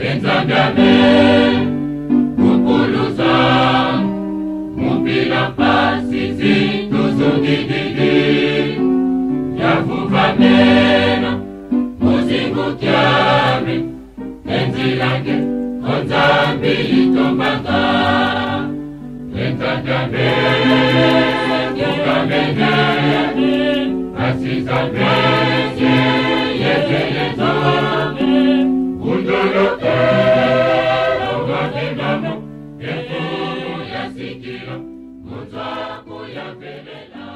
Enzambiame, Kupuluza, Mupila Pasizi, Tuzungididi, Yavuvamena, Muzingu Kiame, Enzilage, Onzambi Itombanga, Enzambiame, Kukamene, Asizambe, Yezo, Undolote, Ogadinamo, Efuru Yasikiro, Mutwaku Yapelela.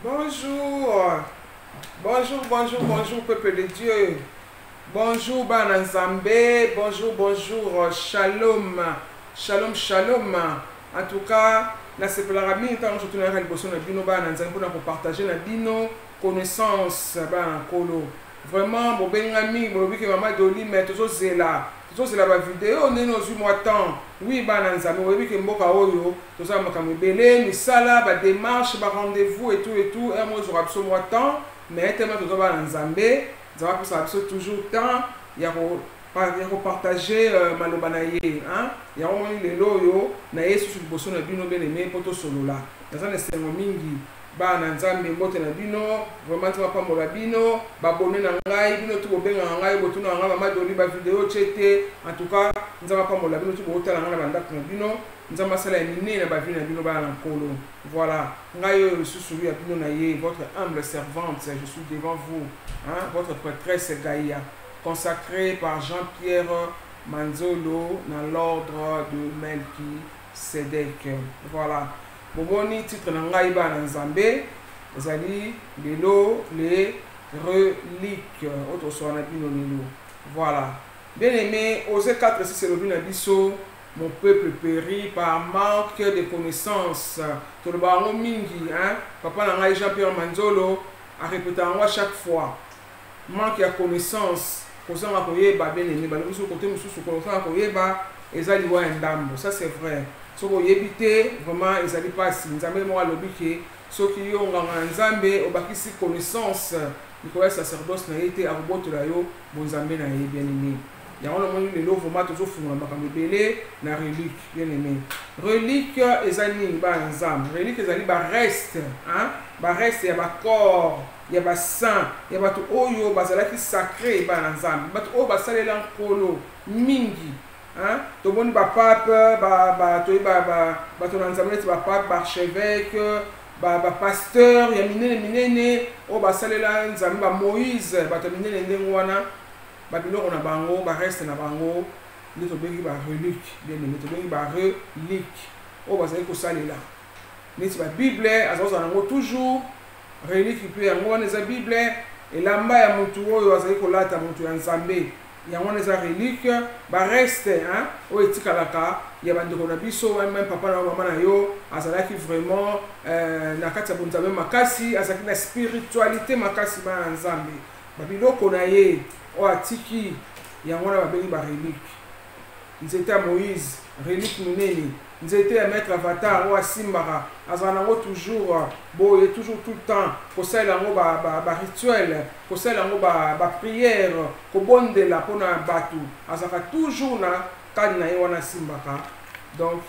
Bonjour, bonjour, bonjour, bonjour, peuple de Dieu. Bonjour, Bana Nzambe. Bonjour, bonjour, shalom, shalom, shalom. En tout cas, la séparation, quand je tourne à la boisson de Bino, Bana Nzambe, pour partager la Bino connaissance, Bana Kolo. Vraiment, mon ben ami, mon que maman Doli, mais toujours c'est là. Toujours c'est la vidéo, on est dans une mois temps. Oui, Bana Nzambe, mon que Mboka Oyo, tout ça, ma caméra belé, mais ça là, ma démarche, ma rendez-vous et tout, et moi, j'aurai absolument temps, mais tellement tout ça, Bana Nzambe. Nous avons toujours temps, il y a partager malobanaye, hein? Il y a un les loyo, na yesu sur bosso na bino bien aimé poto solo là. Dans un essai mingi, ba na nzambe mbote na bino, vraiment tu vas pas mola bino, ba bonne na ngai, bino tu bobenga ngai, botu na ngai mama doli ba vidéo chete, en tout cas, nous avons pas mola bino tu bota na ngai banda na bino, nous avons masala mine na ba vina bino ba na kolo. Voilà, ngai yo susu ya bino na ye, votre humble servante, je suis devant vous, hein? Votre prêtresse Gaïa, consacré par Jean-Pierre Manzolo dans l'ordre de Melchisedec. Voilà. Mon titre Nangai Bana Nzambe, Zali, les reliques. Autre soit voilà. Bien aimé, Osée 4, c'est le but d'Abisso. Mon peuple périt par manque de connaissances. Tout le baron Mingi, hein? Papa Nangai Jean-Pierre Manzolo a répété en moi chaque fois. Manque de connaissances. Ça c'est vrai. Ce que éviter vraiment ils allaient pas si nous avons moi l'objet ceux qui ont nzambe au bakisi connaissance du quoi sacerdoce n'a été à robot là yo bonzambe na bien aimé. Il y a un moment les lots vraiment toujours font makambe belé na relique bien aimé. Relique ezali ba nzambe. Relique ezali ba reste hein ba reste ya ba corps ya ba sang ya ba to oyo bazalaki sacré ba nzambe. Ba to o ba salela nkolo mingi. Hein? Tout le monde va pape, pape, archevêque, pasteur, il y a minene, oh ba salela nzambe ba Moïse, ba to minene ndengwana, ba biloko na bango, ba reste na bango, les tobengi ba relique, bien aimé, tobengi ba relique. Oh ba sali ko salela. Mais ba Bible, azoza nango toujours relique puis yango wana za Bible, elamba ya mutu oyo azali kolata mutu ya nzambe. Il y a des reliques, bah reste, hein, au etikalaka, il y a des gens même papa na maman na yo, azalaki vraiment na kati ya bonzambe makasi, azalaki na spiritualité makasi ba nzambe. Ba biloko na ye, o atiki, il y a ba bengi ba relique. Ils étaient à Moïse, relique munene. Ils étaient à mettre avatar ou à Simbara. Azanango toujours, bon, et toujours tout le temps. Pour ça, il y a un rituel. Pour ça, il y a une prière. Pour bonde la pour na batu. Azaka toujours na kan na yewana Simbara. Donc,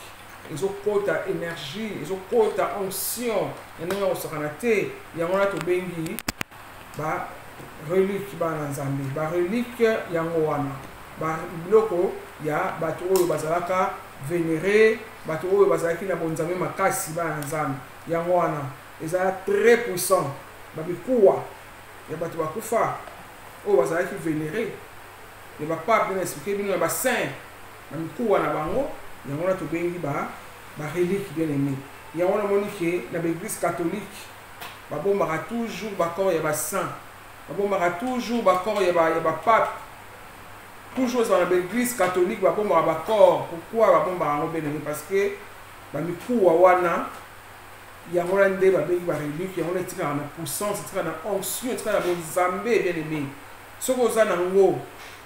ils ont quota énergie, ils ont quota onction. Et nous on sera naté. Il y a un autre bengi. Ba relique ba nzambe. Ba relique yangoana. Ba bloko ya batu oyo bazalaka vénéré. Bato oyo bazalaki na bonzambe makasi ba nzambe yango wana ezala très puissant babikuwa ya bato bakufa oyo bazalaki vénéré le pape bien expliqué bino ba saint babikuwa na bango yango wana tobengi ba relique bien aimé yango wana moni ke na l'église catholique babombaka toujours corps ya ba saint babombaka toujours corps ya ba pape. Toujours dans l'église catholique, bah bon bah corps. Pourquoi bah bon bah parce que bah mi kuwa wana ya ngolande bah bengi bah relique ya ngolande tika na puissance tika na onction tika na bonzambe bien aimé. Soko za na ngo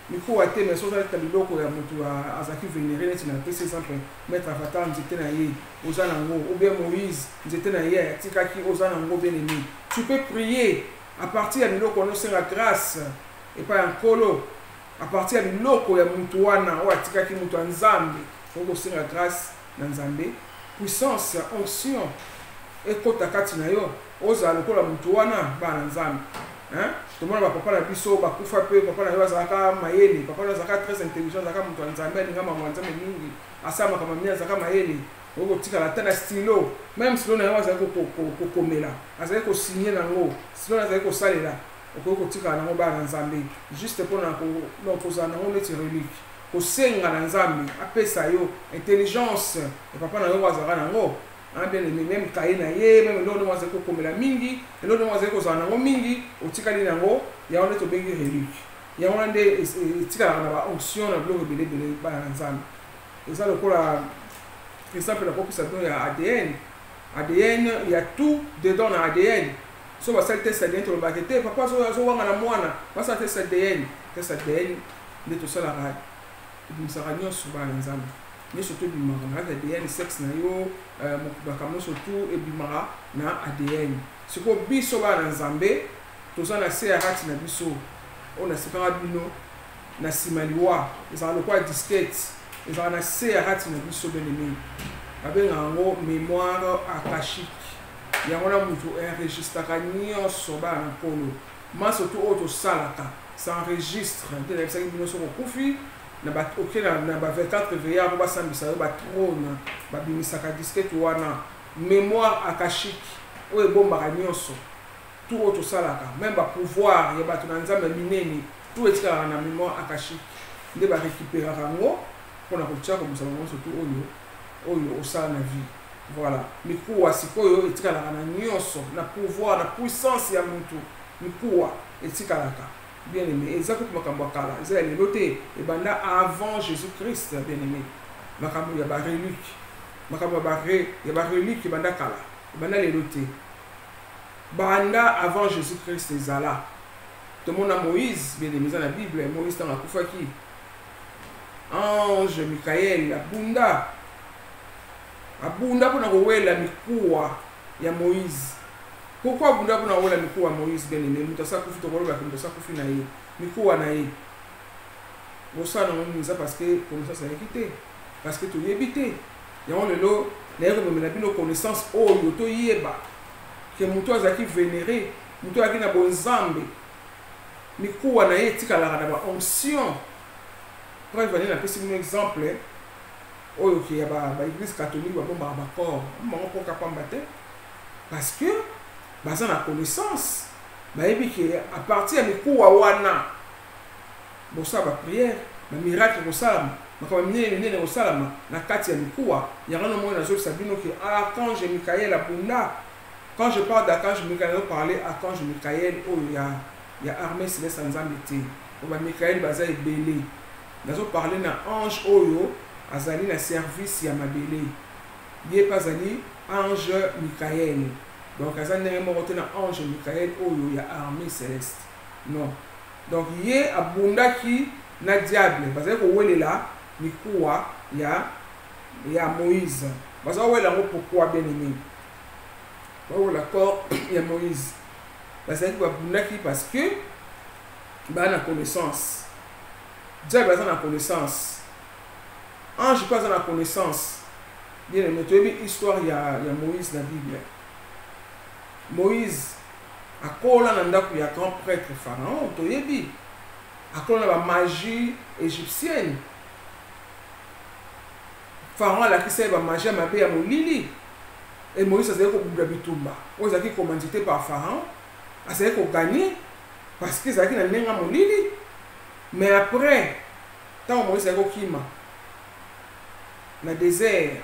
mi kuwa te mais soko za biloko ya mutu azaki vénéré net na PC simple mettre avatar nzete na ye oza na ngo ou bien Moïse nzete na ye tika ki oza na ngo bien aimé. Tu peux prier à partir ya biloko no senga grâce et pas en colo. à partir ya biloko ya mutu wana oyo atikaki mutu ya nzambe okosenga grâce na nzambe puissance ya onction ekota kati na yo ozala lokola mutu wana bana nzambe tomona bapapa na biso bakufa mpe papa na yo azalaka mayele papa na yo azalaka très intelligent azalaka mutu ya nzambe alinga makambo ya nzambe mingi asala makambo mingi azalaka mayele okotikala ata na stylo même stylo na yo azalaki kokomela azalaki kosigne nango stylo na azalaki kosalela okoki kotikala nango bana nzambe juste mpona kozala nango neti relique kosenga na nzambe apesa yo intelligence ya papa na yo azalaka nango bien aimé même kaye na ye même eloko ndenge azalaki kokomela mingi eloko ndenge azalaki kozala nango mingi otikali nango yango nde tobengi relique yango wana nde etikalaka na baonction na biloko ebele bana na nzambe eza lokola exemple nakopesa bino ya ADN il y a tout dedans na ADN so basali test ADN tolobaki te papa azowanga na mwana basala test ADN nde tosalaka ebimisaka nyonso bana na nzambe nyonso to ebimaka na ADN sexe na yo makambo nyonso to ebimaka na ADN sikoyo biso bana na nzambe toza na se ya rati na biso oyo nasekaka bino na nsima liwa ezala lokola diskete ezala na se ya rati na biso bien-aimé babengaka yango mémoire akashique yango na mutu enregistraka nyonso bana na nkolo maso to oyo tosalaka s'enregistre nde nayebisaki bino soki okufi oke na ba 24 veillard po basambisa yo batrone babimisaka diskete wana mémoire akashique oyo ebombaka nyonso tout oyo tosalaka même bapouvoir ya bato na nzambe minene tout etikalaka na mémoire akashique nde barécupéraka yango mpona kotia komosala nyonso tout oyo osala na vie voilà mikuwa sikoyo etikalaka na nyonso na pouvoir na puissance ya mutu mikuwa etikalaka bien aimé eza kutu makambo ya kala eza ya lelo te ebanda avant Jésus Christ bien aimé makambo ya barelique makambo ya barelique ebanda kala ebanda lelo te banda avant Jésus Christ ezala tomona Moïse bien aimé eza na Bible Moïse ntango akufaki ange Mikael abunda mpona kowela mikuwa ya Moïse. Pourquoi abunda mpona kowela mikuwa ya Moïse bien aimé mutu asakufi tokolobaka mutu asakufi na ye mikuwa na ye bosala nango nini eza parce que connaissance ayaki te parce que toyebi te yango lelo naye komemela bino connaissance oyo toyeba ke mutu azalaki vénéré mutu azalaki na bonzambe mikuwa na ye etikalaka na baonction mpona vani napesi bino exemple oyo ke ya baeglise catholique babombaka bacor bango mpoka pamba te parce que baza na connaissance bayebi ke a partir ya mikuwa wana bosala bapriere bamiracle kosalama makambo minene kosalama na kati ya mikuwa yango na moi nazolisa bino ke archange Mikael abunda. Quand je parle d'archange Mikael nazoparle archange Mikael oyo ya armée céleste ya nzambe te oyo bamikael baza ebele nazoparle na ange oyo azali na service ya mabele ye mpe azali ange Mikael donc aza ndenge moko te na ange Mikael oyo ya armée céleste non donc ye abundaki na diable bazali kowelela mikuwa ya Moïse baza kowela yango pourquoi bien aimé bawela corps ya Moïse bazalaki babundaki parce que baa na connaissance diable aza na connaissance ange mpe aza na connaissance bien aimé toyebi histoire ya Moïse na Bible. Moïse akola na ndako ya grand prêtre Pharaon toyebi akola na bamagie égyptienne Pharaon alakisa ye bamagie ya mabe ya molili et Moïse azalaki kobunda bitumba oyo ezalaki commandité par Pharaon azalaki koganye parce que ezalaki na ndenge ya molili mais après ntango Moïse azalaki kokima na désert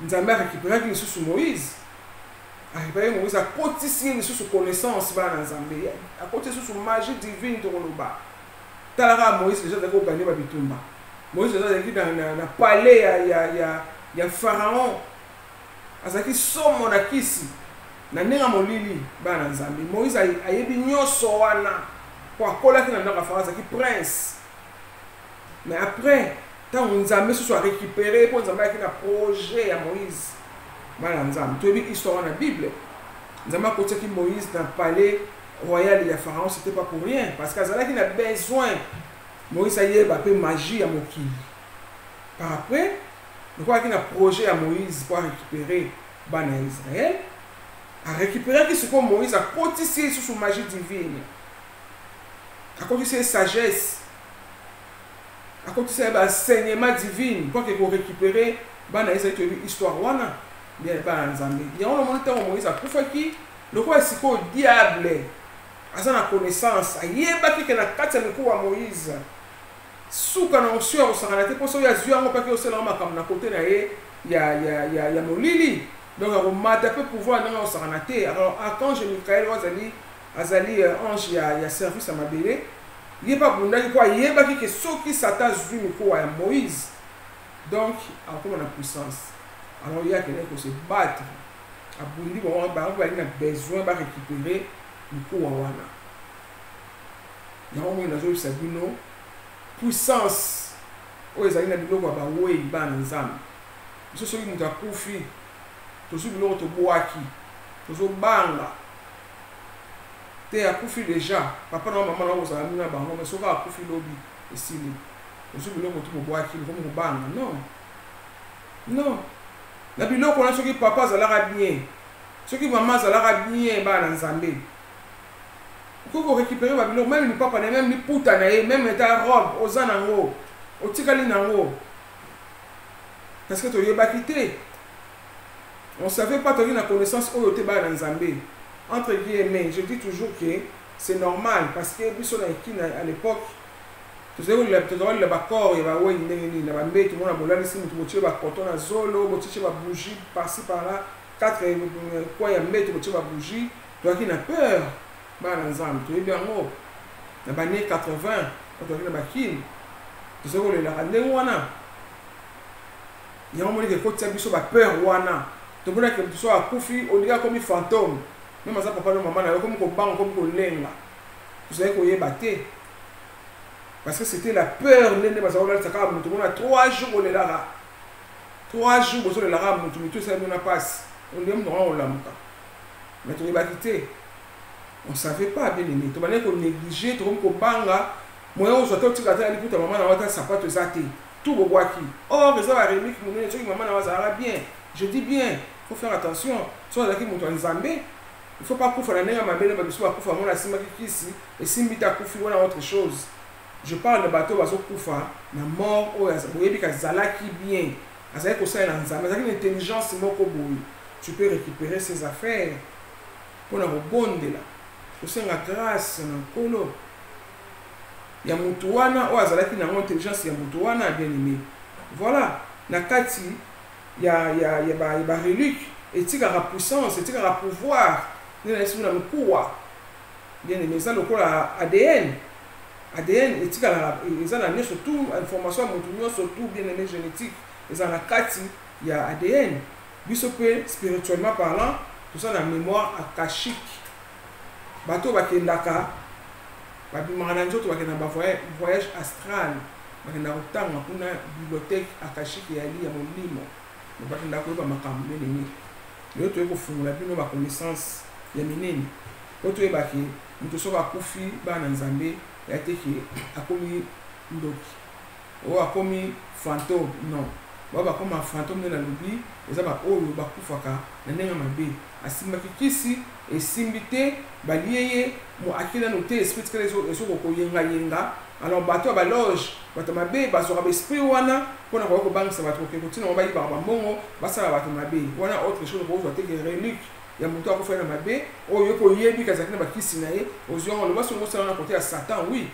nzambe arécupéraki lisusu Moïse arécupéraki Moïse akotisi ye lisusu connaissance bana nzambe akotisi lisusu magie divine tokoloba talaka Moïse déjà azalaki koganye babitumba Moïse azalaki na palais ya Pharaon azalaki somo na kisi na ndenge ya molili bana nzambe Moïse ayebi nyonso wana po akolaki na ndako ya Pharaon azalaki prince mais après ntango nzambe susu arécupéré mpo nzambe ayaki na projet ya Moïse bana nzambe toyebi histoire wana na Bible nzambe akotiaki Moïse na palais royal ya Pharaon c'était pas pour rien parce que azalaki na besoin Moïse a eu un magie à Mokili. Par après, nous croyons qu'il y a un projet à Moïse pour récupérer Bana Israël. À récupérer ce que Moïse a cotisé sur son magie divine. À cotisé sagesse. À cotisé enseignement divin. Pour qu'il récupérer Bana Israël, une histoire. Il y a un Zambie. Il y a un moment où Moïse a prouvé qui le roi est au diable. À sa connaissance. Il y a un qui a quatre à Moïse. Souka na osio osanganate poso ya zuango paki osela makam na côté na ye ya molili donc on m'a peu pouvoir na osanganate alors quand je Michael azali ange ya service à mabele il pas bunda quoi yeba ki soki satan zui ko ya Moïse donc encore na puissance alors il y a quelqu'un qui se battre a bundi bon ba na besoin ba récupérer le ko wana na on na zo sabino puissance oyo ezali na biloko ya bawei bana nzambe biso soki moto akufi tozwi biloko tobwaki tozobanga te akufi deja papa na mama na kozala mino na bango me soki akufi lobi esili tozwi biloko tobobwaki lokomi kobanga non na biloko wana soki papa azalaka bien soki mama azalaka bien bana nzambe pour récupérer ma biloko même ni papa même ni puta na ye même ta robe oza nango otikali nango parce que tu yeba quitté on savait pas tu na connaissance oyo te ba na nzambe entre guillemets je dis toujours que c'est normal parce que biso na ekine à l'époque tu sais le bakor ya ba we ndenge ni na ba mbeto mona bolani simu tu botie ba coton na zolo botie ba bougie par-ci par-là quatre quoi ya mbeto botie ba bougie toi qui na peur bana nzambe toyebi yango na bane 80 otoki na bakini tozokolela ndenge wana yango moni ke kotia biso bapeur wana tomona ke biso akufi olinga komi fantôme même aza papa no mama na yo komi kobanga komi kolenga tozali koyeba te parce que c'était la peur ndenge bazakolalisa kaka moto mona 3 jours olelaka 3 jours bozolelaka moto mitu esali mona pasi ondenge moto wana olamuka mais toyebaki te on savait pas bien aimé to bana ko négliger to ko banga moyo ozo to tika ta liputa mama na wata sapato zate tout bobwaki or ça va relique mon soki mama na wazara bien je dis bien faut faire attention so la ki moto nzambe il faut pas kufa na nenga mabele ba biso ba kufa mona simba kisi et simbita kufi wana autre chose je parle de bateau bazo kufa na mort o ya boyebi ka zalaki bien azali ko sa na nzambe azali une intelligence moko boyi tu peux récupérer ses affaires pour na rebonde là osenga grâce na nkolo ya mutu wana oyo azalaki nango intelligence ya mutu wana bien aimé voilà na kati ya barelique etikaka puissance etikaka pouvoir nde na esi na mikuwa bien aimé eza lokola ADN etikala eza na nyonso tout information ya mutu nyonso tout bien aimé génétique eza na kati ya ADN biso mpe spirituellement parlant toza na mémoire akashique bato bakendaka babimaka na nzoto bakenda ba voyage astral bakenda kotanga kuna bibliothèque akashique yali ya molimo bakenda koyeba makambo minene lelo toye kofungula bino baconnaissance ya minene po toyebaki moto soki akufi bana nzambe ya teke akomi ndoki oyo akomi fantôme non bao bakoma fantôme nde nalobi eza baoyo bakufaka na ndenge mabe asimbaki kisi esimbi te balie ye mo akila no te esprit kele ezoko koyenga alors bato ya baloge bato mabe bazwaka baesprit wana mpona koya kobangisa bato koke kotina ngo bayibaka bambongo basala bato mabe wana autre chose kozwa teke relique ya moto akofai na mabe oyo koyebi kazalaki na bakisi na ye ozwi yango oloba soki osala na kote ya satan oui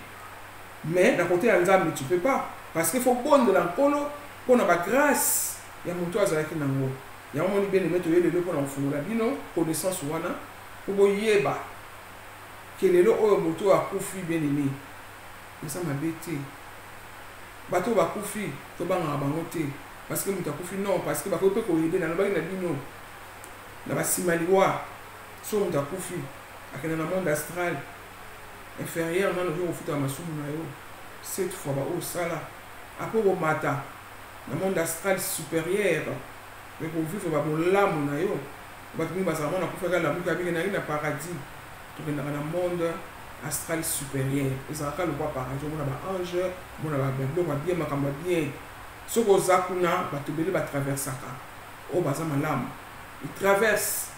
mais na kote ya nzambe tu peux pas parce que faut bondela nkolo mpona bagrâce ya moto azalaki nango yango moni bien aimé toyelelo mpona kofungola bino connaissance wana po boyeba ke lelo oyo moto akufi bien aimé eza mabe te bato bakufi tobangaka bango te parce que moto akufi non parce que bakoki mpe koyede nalobaki na bino na basima liwa so moto akufi akenda na monde astral inférieur nano okoki kofutaka masumu na yo 7 fois baoyo osala apo komata na monde astral supérieur mais kovivre babolamu na yo bato mingi bazala mona akufaka lamuki abiki na ye na paradis tokendaka na monde astral supérieur. Ezalaka le quoi par exemple, on a ba ange, on a ba bien makamba bien. Ce que zakuna batubeli ba traversaka. O baza malamu. Il traverse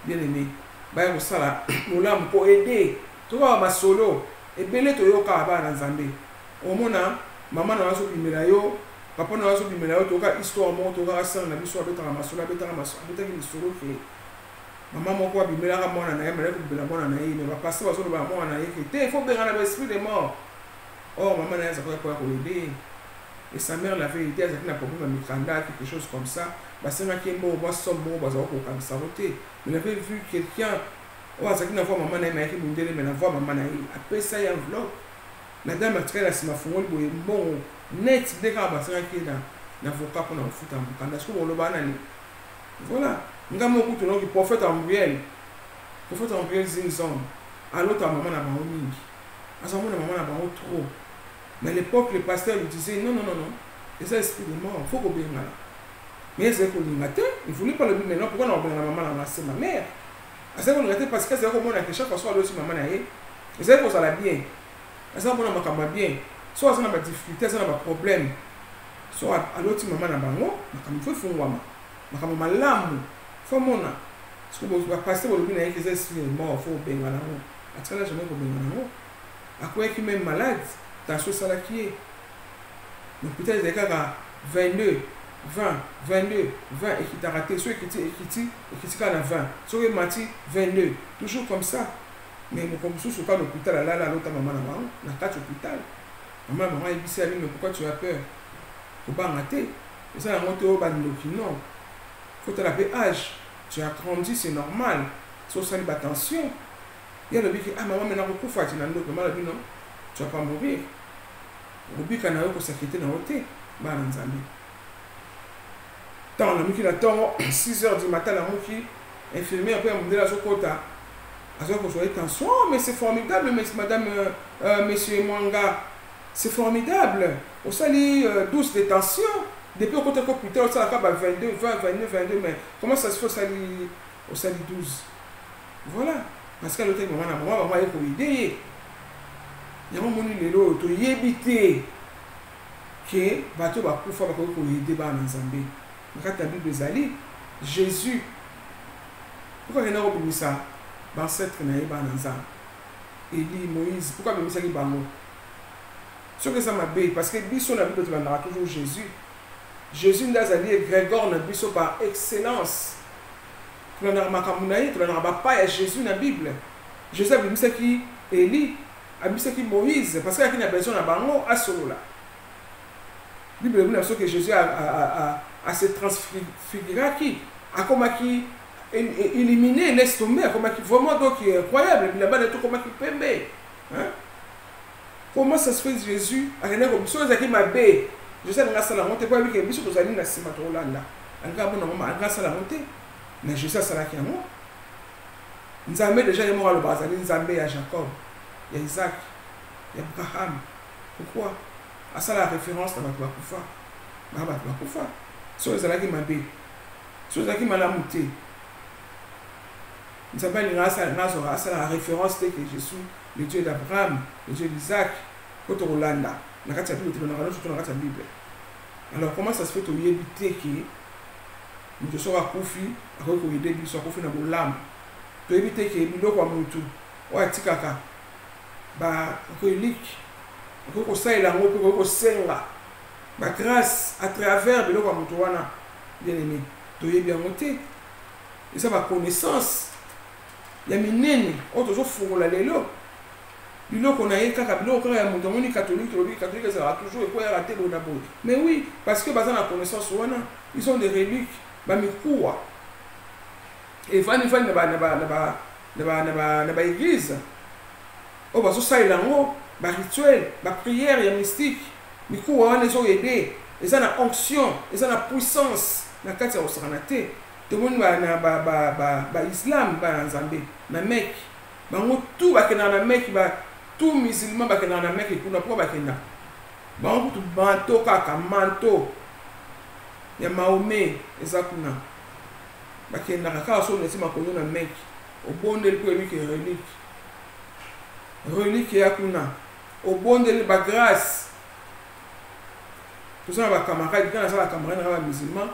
bien aimé. Ba ko sala molamu ko aider. To ba solo et belé to yoka ba na Nzambe. O mona mama na waso bimela yo, papa na waso bimela yo to ka histoire mo to ka sang na biso abeta masolo abeta ki solo ke. Mama moko abimela ka mona na ye mele ko bela mona na ye mais ba passer waso ba mona na ye ke te faut benga na esprit de mort. Oh maman na za ko aider. Et sa mère l'avait aidé, elle a un problème à Mikanda, quelque chose comme ça. Bah, c'est un qui est mort, moi, son mot, bah, ça va comme ça. Mais elle avait vu quelqu'un, oh, ça qui n'a pas maman, elle m'a écrit, mais elle n'a pas maman, après ça, il y a un enveloppe. La dame a très la semaphore, bon, net, dès qu'elle a passé un qui est là, l'avocat pour nous foutre en Mikanda. Est-ce qu'on le banane? Voilà. Nous avons beaucoup de gens qui prophètent en Briel. Prophètent en Briel, Zinzon. À l'autre, maman n'a pas mis. À ce moment, maman n'a pas trop. Mais à l'époque, le pasteur lui disait non, et ça, esprit de mort, il faut qu'on vienne là. Mais c'est pour le matin, il ne voulait pas le dire maintenant, pourquoi on a oublié la maman, c'est ma mère. C'est pour le matin, parce que c'est comme on a que chaque fois, aussi maman, et c'est pour ça la bien. C'est pour ça qu'on a bien. Soit on a des difficultés, soit on a des problèmes. Soit à l'autre maman, il faut faire un maman, l'âme, il faut mon âme. Parce que le pasteur lui dit que c'est esprit de mort, il faut bien là. À ce là, je n'ai pas bien là. À quoi est-ce qu'il est malade? Dans ce salaire qui est. Donc peut-être des cas 22, 20, 22, 20 et qui t'a raté, ceux qui t'ont 20, ceux qui m'ont 22, toujours comme ça. Mais comme ça, c'est pas l'hôpital, là, l'autre maman, on a 4 hôpitaux. Maman, il dit à lui, mais pourquoi tu as peur? Il ne faut pas rater. Et ça, la montée au bas de l'eau, non. Il faut te rappeler âge. Tu as grandi, c'est normal. Sauf ça, attention. Il y a le dit, ah maman, maintenant, beaucoup de fois, tu n'as pas dit non. Tu ne vas pas mourir. Obi kana yo kosakete na hote ba na Nzambe. Tant na miki na temps 6h du matin la moki infirmière après me la sokota. Azo ko soyez tension, mais c'est formidable madame monsieur Mwanga. C'est formidable. Au sali 12 de tension depuis au côté hôpital ça la 22 20 22 22 mais comment ça se fait au sali 12. Voilà parce que l'autre moment na maman va ko idée. Il y a un moment où tu évites que bateau va pouvoir aider dans Nzambe. Quand la Bible est Jésus, pourquoi il y a un ça ancêtre na yeba Nzambe? Élie, Moïse, pourquoi il y a un bango? Ce que ça m'a bé parce que biso na Bible tu vas toujours Jésus. Jésus n'a pas dit Grégor na biso par excellence. Tu vas makamunaï, tu vas pas Jésus na Bible. Jésus a dit ça qui Élie Abisaki Moïse, parce qu'il y a besoin d'un bango à solo là. La Bible dit que Jésus a se transfiguré qui a comme qui éliminé, laisse tomber, comme qui vraiment donc qui est incroyable, il a pas de tout comme qui peut. Comment ça se fait Jésus a rien comme ça qui m'a bé. Je sais que ça la monte pas avec que biso to zali na sima to landa. Anga mona mama anga ça la monte. Mais Jésus ça la qui a moi. Nzambe déjà est mort à le bazali Nzambe à Jacob. Il y a Isaac, il y a Abraham. Pourquoi? À ça la référence dans la Koufa. Baba Koufa. Sur les alaki mabé. Sur les alaki malamouté. Nous avons la référence que Jésus, le Dieu d'Abraham, le Dieu d'Isaac, quand on Hollanda. Dans la Bible. Alors comment ça se fait que vous évitez que nous sommes à Koufi, à quoi vous aider, nous sommes à Koufi dans l'âme. Pour éviter que nous sommes à Moutou. Ouais, Tikaka. Bah, relique, ko saïla ngo ko senga. Bah grâce à travers biloko ya mutu wana bien aimé. Toye bien monté. Et ça va connaissance. Ya minene, o tozo fungola lelo. Biloko na yeka ka biloko ya mutu moni catholique ça toujours quoi rater le nabo. Mais oui, parce que baza na connaissance wana, ils sont des reliques, ba mikuwa. Et fani na ba église. Oh, bah, ça, il y a un rituel, une prière, il y a mystique. Mais quoi, les gens aident. Ils ont la onction, ils ont la puissance. Dans le cas de l'Osranate, tout le monde va l'islam, va en Zambie, dans la Mecque. Tout va dans la Mecque, tout musulman va dans la Mecque, et pour va dans tout manteau, kaka, manteau. Il y a Mahomet, exactement. Va dans la Mecque, au bon de lui qui est relique. relique ya kuna obondeli ba grâce tout ça ba camarade quand ça ba camarade na ba musulman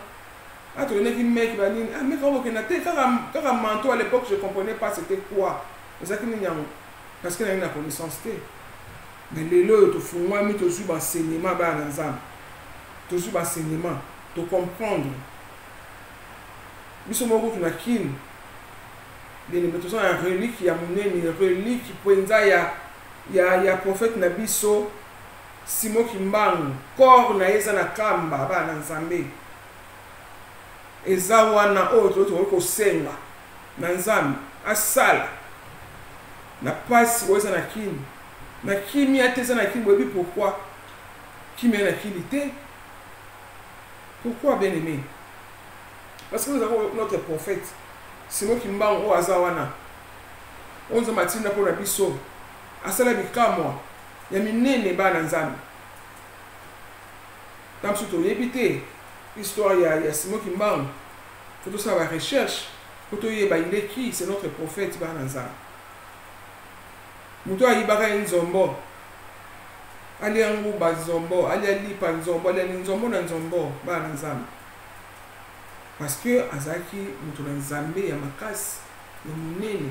atoneki mec ba nini ah mec on na te kaka manteau à l'époque je comprenais pas c'était quoi ça qui n'y a parce que na connaissance te mais lelo to fungwa mi to su ba enseignement ba na nzambe to su ba enseignement to comprendre biso moko tuna kini bien mais tout ça un relique ya munene relique poenza ya prophète na biso Simo Kimbangu corps na eza na kamba ba na nzambe eza wana oyo to senga na nzambe asala na pasi oyo eza na kini na kimi ateza na kini bobi pourquoi kimi na kini te pourquoi bien aimé parce que nous avons notre prophète Simo Kimbangu o aza wana onzo matinda po na biso asala bikamwa ya minene ba na nzambe tam suto yebite histoire ya Simo Kimbangu faut tout ça va recherche faut tout yeba il est qui c'est notre prophète ba na nzambe muto ayibaka nzombo ali yangu ba nzombo ali alipa nzombo ali nzombo na nzombo ba na nzambe parce que azaki muto na nzambe ya makasi ya minene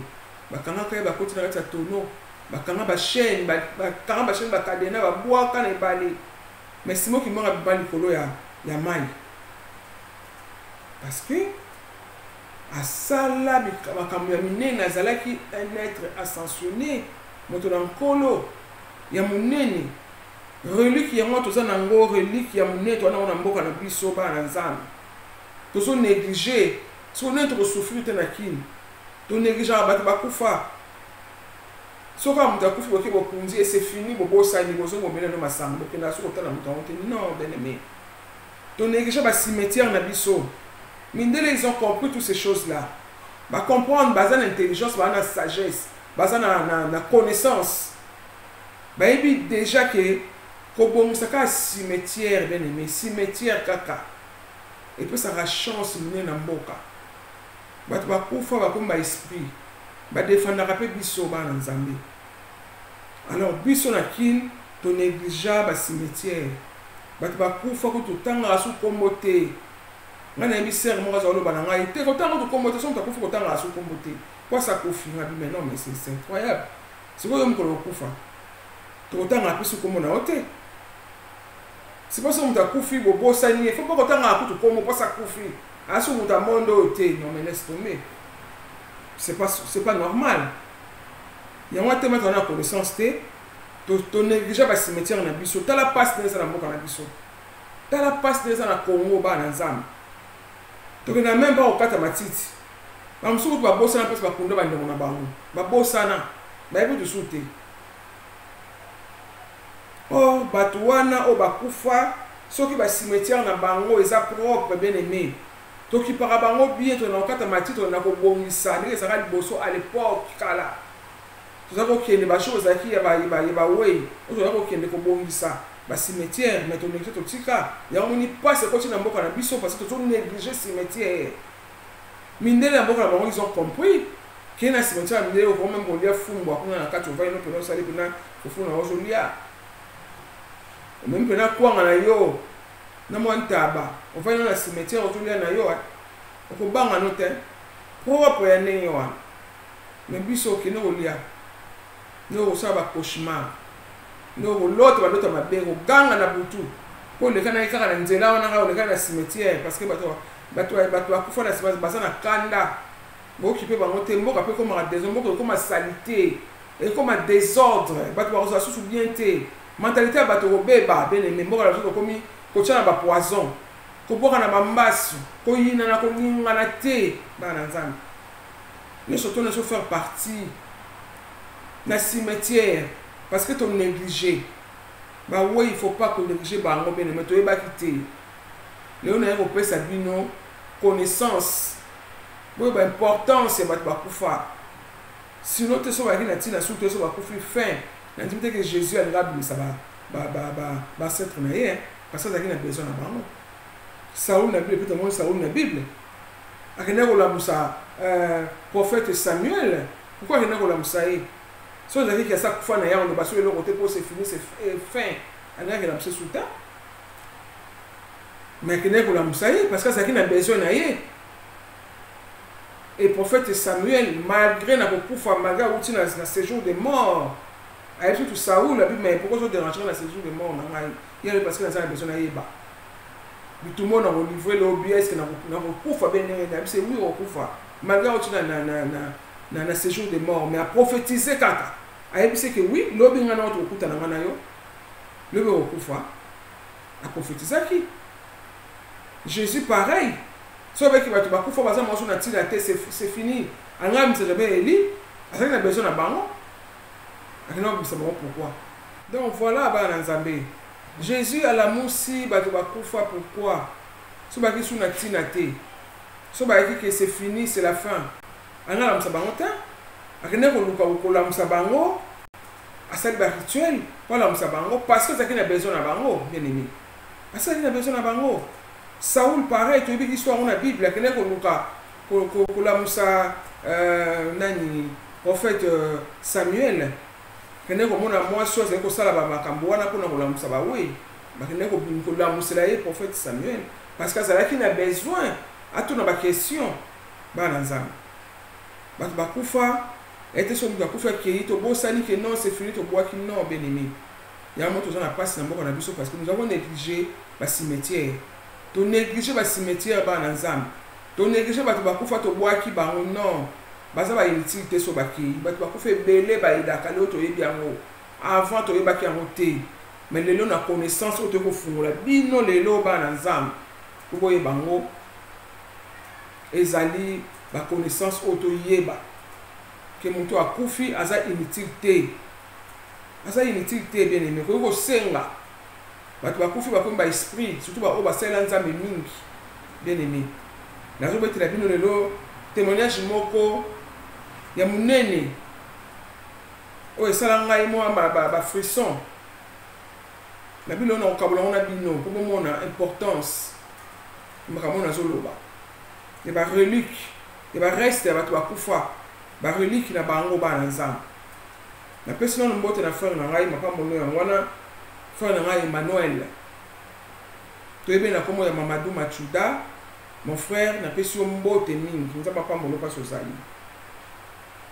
bakanga kaya bakoti na kati ya tono bakanga ba chaîne bakanga ba chaîne bakadena babwaka na ebale mais Simo Kimbangu abibali kolo ya mai parce que asala makambo ya minene azalaki un être ascensionné moto na nkolo ya munene relique yango toza nango relique ya munene to na mboka na biso ba na nzambe tozo négliger so ne to souffrir te na kini to négliger bato bakufa soka mutu akufi boke bokunzi et c'est fini bobosani bozongomela no masango bokenda soko tala mutu ango te non bien aimé to négliger ba cimetière na biso mindele ils ont compris toutes ces choses là ba comprendre baza na intelligence ba na sagesse baza na connaissance ba ebi déjà que kobongisa ka cimetière bien aimé cimetière kaka et puis ça a chance mine na mboka bato bakufa bakomba esprit ba défendra pe biso ba na nzambe alors biso na kin to négligea ba cimetière bato bakufa ko to tanga asu kombote ngana bi ser mo kaza lo bana ngai te ko tanga to kombote so mtakufa ko tanga asu kombote kwa sa kofi ngabi mais non mais c'est incroyable c'est quoi mko kufa to tanga pisu komona ote c'est pas ça mtakufi bobo sani il faut pas ko tanga akutu komo kwa sa kofi asu mutamondo ote non mais laisse tomber c'est pas normal. Il y a un thème qui a connaissance to négliger ba cimetière na biso tala passe dans la mboka na biso tala passe dans la Congo ba na nzambe to na même pas au kata matiti ba msuku ba bossa na pesa ba kunda ba ndemo na bango ba bossa na ba ebi dusute oh batuwana o bakufa soki ba cimetière na bango eza propre bien aimé to ki para bango bien to na kata matiti to na ko bongisa ndenge ezaka liboso à l'époque kala to za ko kende ba chose aki ya ba way to za ko kende ko bongisa ba cimetière mais to négliger to tika ya moni passe ko tina mboka na biso parce que to négliger cimetière mindele ya mboka na bango ils ont compris que na cimetière mindele ko même ko lia fumbo kuna na kati va ino pena sali pena ko funa ozolia même pena kwanga na yo na montaba on va dans la cimetière autour na yo ko banga no te propre ya ne yo mais biso ki no lia no ça ba cauchemar no l'autre ba l'autre mabengo ganga na butu ko le kana ikaka na nzela wana ka le kana cimetière parce que bato akufa na cimetière basa na kanda bo ki pe ba ngote mboka pe comme désordre comme salité et comme désordre bato ba rosa sous bien te mentalité bato robeba ben mais mboka la ko komi ko tshana ba poison ko boka na bambasu ko yina na ko ninga na te bana nzambe nous surtout nous faire partie na cimetière parce que ton négligé bah ouais il faut pas que négliger ba ngo bene mais to yeba kité léon na ko pesa bino connaissance ouais ba importance ba kufa sinon te so ba na tina su te so ba kufi fin na dimite que Jésus a ngabili ça ba centre na ye parce que il a besoin na bango Saoul na Bible peut-être Saoul na Bible akena ko la musa prophète Samuel pourquoi akena ko la musa so ozalaki ki asa kufa na ye oloba so eloko te mpo c'est fini c'est fin alingaki elamusa sultan mais akendaki kolamusa ye parce que azalaki na besoin na ye. Et prophète Samuel, malgré na kokufa malgré auti na séjour de mort, a tout Saoul la Bible mais pourquoi ça déranger na séjour de mort na ngai il parce que na besoin na yeba. Tout le monde a livré l'OBS que na kokufa ben na c'est oui kokufa malgré auti na séjour de mort mais a prophétisé kaka. A dit que oui, lobi ngana auto kuta na ngana yo. Lobi kokufa. A prophétisé qui Jésus pareil. So avec qui va te bakufa baza maso na tina te c'est fini. Anga mse jamais Eli, avec la besoin na bango. Akina mse bango pourquoi? Donc voilà ba na Nzambe. Jésus à la musi ba te bakufa pourquoi? So ba ki su na tina te. So ba ki que c'est fini, c'est la fin. Anga la mse bango ta. Akina ko luka ko la mse bango. Asali ba rituel, pas la mse bango parce que ça qui a besoin na bango, bien aimé. Parce que il a besoin na bango. Saoul pareil, tu as vu l'histoire dans la Bible, il y a nani prophète Samuel. Il y a moi chose que ça là makambo wana pour na musa ba oui. Ba kene ko la musela ye prophète Samuel parce que ça là qui a besoin à tout na ba question ba nzam. Ba kufa était sur ba kufa qui to bosani que non c'est fini to bois qui non bien aimé. Il y a un autre gens na passe na moko na biso parce que nous avons négligé ba cimetière. To négliger ba cimetière ba na nzambe to négliger ba to bakufa to boaki ba non baza ba utilité so baki ba to bakufa belé ba idaka le to yebi yango avant to yebaki yango te mais lelo na connaissance o to ko fungola bino lelo ba na nzambe ko boye bango ezali ba connaissance o to yeba ke muto akufi aza inutilité bien aimé ko senga bato bakufi bakomi ba esprit surtout ba oba sela nzambe mingi bien aimé nazo betela bino lelo témoignage moko ya munene o esala ngai mo ba frisson na bino na okabula ona bino po mona importance makamona zoloba de ba relique de ba reste bato bakufa ba relique na bango ba na nzambe na personne mbote na frère na ngai makambo ya ngwana frère Emmanuel. Tu es bien là comme Mamadou Machuda, mon frère n'a pas su un beau témoin, nous n'avons pas mon pas sur ça.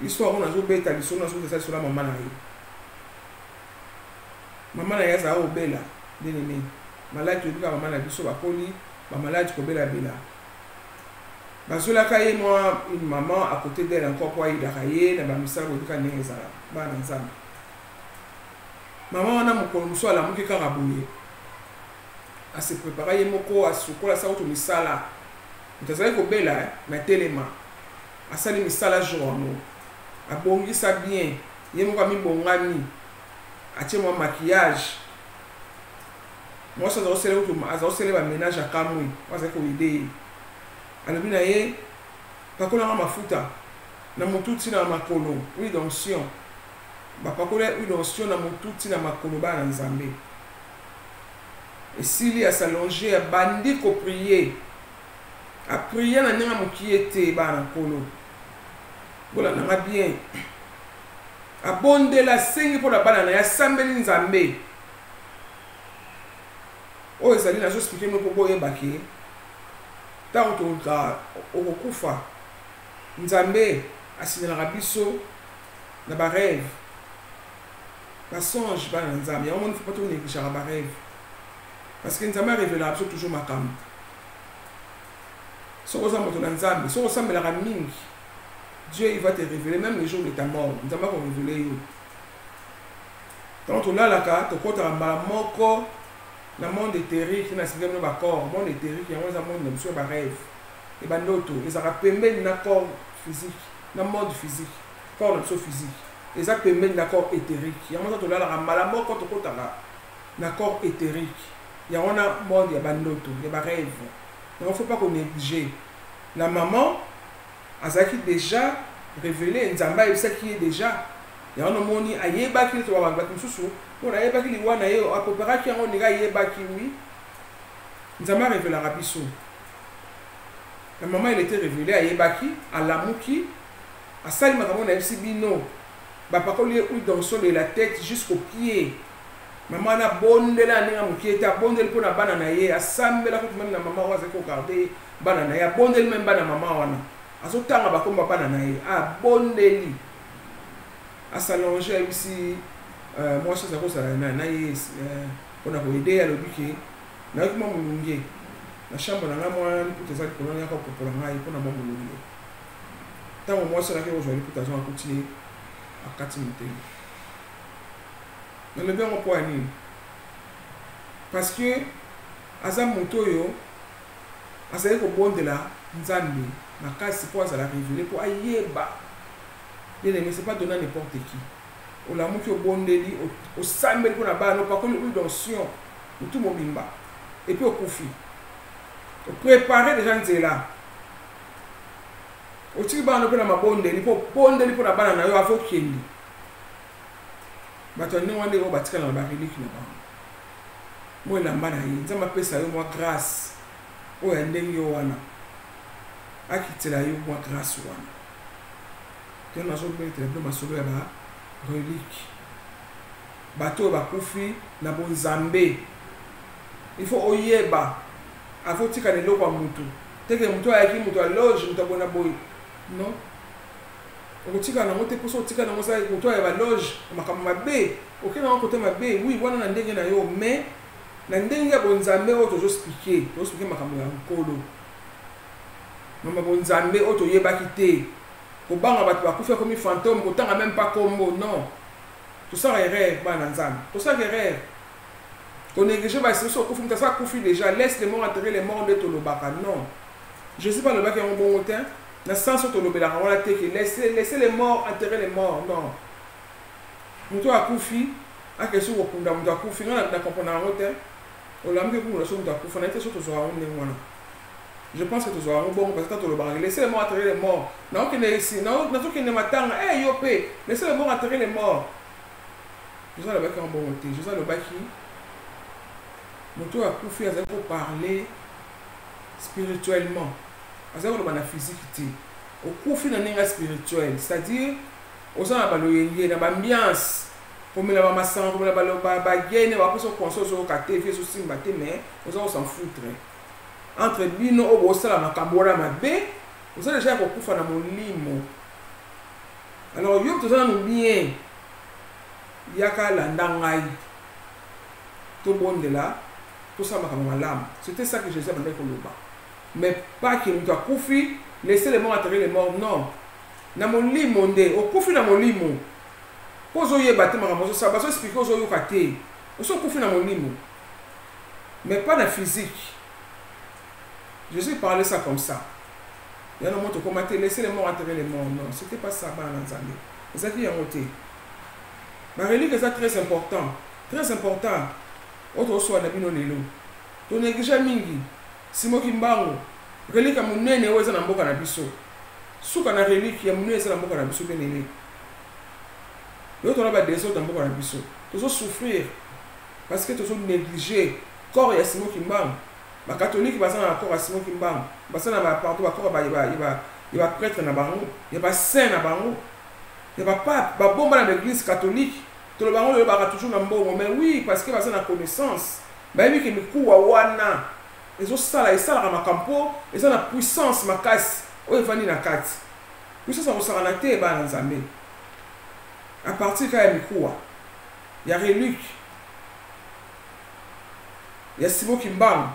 L'histoire on a joué bête à l'histoire, on a joué ça sur la maman naïe. Maman naïe ça au bella, bien aimé. Malade tu dis que maman naïe sur la poli, maman malade tu bella bella. Parce que là quand moi une maman à côté d'elle encore quoi il a raillé, n'a pas mis ça au cas n'est ça, bah ensemble. Maman wana mokolo muso ala muki kaka boye a se préparer moko a sukola sa auto misala mutazali ko bela na telema asali misala journaux a bongisa bien ye moko mi bongani a tie mo maquillage moi ça doit ser auto azo ser ba ménage a kamui waza ko idée alobi na ye pakola mafuta na mututi na makolo oui donc sion bapakola une notion na mututi na makolo ba na nzambe et s'il y a s'allonger a bandi ko prier a prier na ninga mukiete ba na kolo bola na bien a bonde la sengi pour la bana na ya sambeli nzambe o ezali na zo expliquer mo ko boye baki ta to ka okufa nzambe asinela biso na ba rêve ba songe ba nzambe on ne faut pas tout négliger ba rêve parce que nzambe révèle absolument toujours makam so oza moto na nzambe so osambela ka mingi Dieu il va te révéler même le jour de ta mort nzambe va révéler yo tant to la ka to kota mbala moko na monde éthérique na singam no ba corps monde éthérique ya oza monde na ba rêve et ba ndoto ezaka pembeni na corps physique na monde physique corps na physique les actes même d'accord éthérique. Il y a un là la malambo quand on compte là corps éthérique. Il y a un mode il y a bandoto, il y a rêve. Donc il faut pas qu'on néglige. La maman azaki déjà révélé nzamba ça qui est déjà. Il y a un moni ayeba qui to ba mususu. On ayeba qui liwa na yo apopera qui on ira ayeba qui oui. Nzamba révélé la biso. La maman elle était révélée ayeba qui à l'amuki à salima comme on a bino. bapakoli huile d'onction de la tête jusqu'au pied. Maman na bondela ninga mukiete abondeli mpona bana na ye asambela kuti même na mama oyo azali kogarde bana na ye abondeli même bana mama wana azotanga bakomba bana na ye abondeli asalonge ayebisi mwasi aza kosala na ye mpona koede alobi ke nayoki mwa molunge na chambre na ngai mwa liputa eza likolo nayaka kopola ngai mpona mwa molunge ntango mwasi alaki kozwa liputa azonga kuti ye akati motema. nalobi yango mpo ya nini? parce que aza moto oyo azali kobondela nzambe makasi mpo azala révélé mpo ayeba bien aimé, c'est pas donné à n'importe qui. Olamuki obondeli osambeli mpona bana opakoli huile d'onction mutu mobimba et puis okufi opréparer déjà nzela otiki bana mpe na mabondeli mpo obondeli mpona bana na yo avokende bato ndenge wana oyo batikala na bareliki na bango mo elamba na ye nzambe apesa yo mwa grâce oyo ya ndenge yo wana akitela yo mwa grâce wana te nazobetela mpe masolo ya bareliki bato oyo bakufi na bonzambe il faut oyeba avotika leloko ya mutu teke mutu ayaki mutu aloge mutu abona boye non okotika nango te mposo otika nango sa mutu ayeba loge makambo mabe okenda ngo kote mabe oui wana na ndenge na yo mais na ndenge ya bonzambe oyo tozoexplike makambo ya nkolo mama bonzambe oyo toyebaki te kobanga bato bakufi akomi fantôme kotanga même pas kombo non tosala erreur bana nzambe tosala erreur konéglige basiso okufi mutu asa kufi déjà laisse les morts enterrer les morts nde tolobaka non Jésus balobaki yango bongo te na sens oyo tolobelaka wana te ke laissez les morts enterrer les morts non mutu akufi akesi kokunda mutu akufi nga na comprendre yango te olamuki kokunda so mutu akufa na ye te so tozwaka yango ndenge wana je pense que tozwaka yango bongo parce que tolobaka laissez les morts enterrer les morts naokende esi nazokende matanga yo mpe laissez les morts enterrer les morts Jésus alobaki yango bongo te Jésus alobaki mutu akufi azali koparler spirituellement azali koloba na physique te okufi na ndenge spirituel c'est-à-dire oza na baloyenge na bambiance komela bamasanga komela bagene baposo konso ozoyoka te fi ezosimba te mais oza kosan foutre entre bino oyo bosala makambo wana mabe oza deja ya kokufa na molimo alors yo toza nanu bien yaka landa ngai tobondela tosala makambo malamu c'était ça que Jésus abandaki koloba mais pas que mutu akufi laissez les morts enterrer les morts non na molimo nde okufi na molimo po ozoyeba te makambo ozosala bazoexplike ozoyoka te osokufi na molimo mais pas na physique. Jésus parlait ça comme ça. Il y a un moment où laissez les morts enterrer les morts. Non, c'était pas ça dans Nzambe. C'est ça qui est monté. La relique est très important. Très important. Autre soit na bino lelo. To néglige mingi. Simo kimbango. Relique ya munene oyo eza na mboka na biso. Suka na relique ya munene eza na mboka na biso benene. Yo to na ba désordre na mboka na biso. Tozo souffrir parce que tozo négliger corps ya simo kimbango. Les catholiques basent dans corps à Simon Kimbangu, basent dans partout corps il va prêtre na bango, il va saint na bango. Il va pas bombe dans l'église catholique. Tout le bango le bara toujours na mbongo mais oui parce que basent dans connaissance. Ba yebi ke mikuwa wana. Ezo sala esala ma campo, eza na puissance makasi. O evani na kati. Puissance o sala na te ba nzambe. À partir ka ya mikuwa. Ya relique. Ya Simon Kimbangu.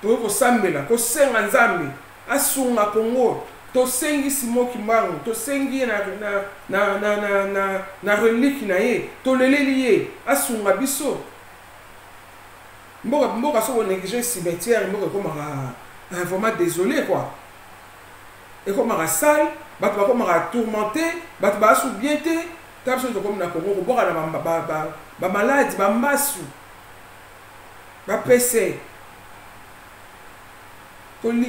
To kosambela kosenga nzambe asunga Kongo to sengi Simon Kimbangu to sengi na relique na ye to leleli ye asunga biso mboka so néglige cimetière mboka komaka vraiment désolé quoi et komaka sale bato bakomaka tourmenté bato basu bien te tabso to comme na Kongo ko boka na ba malade ba mbasu ba PC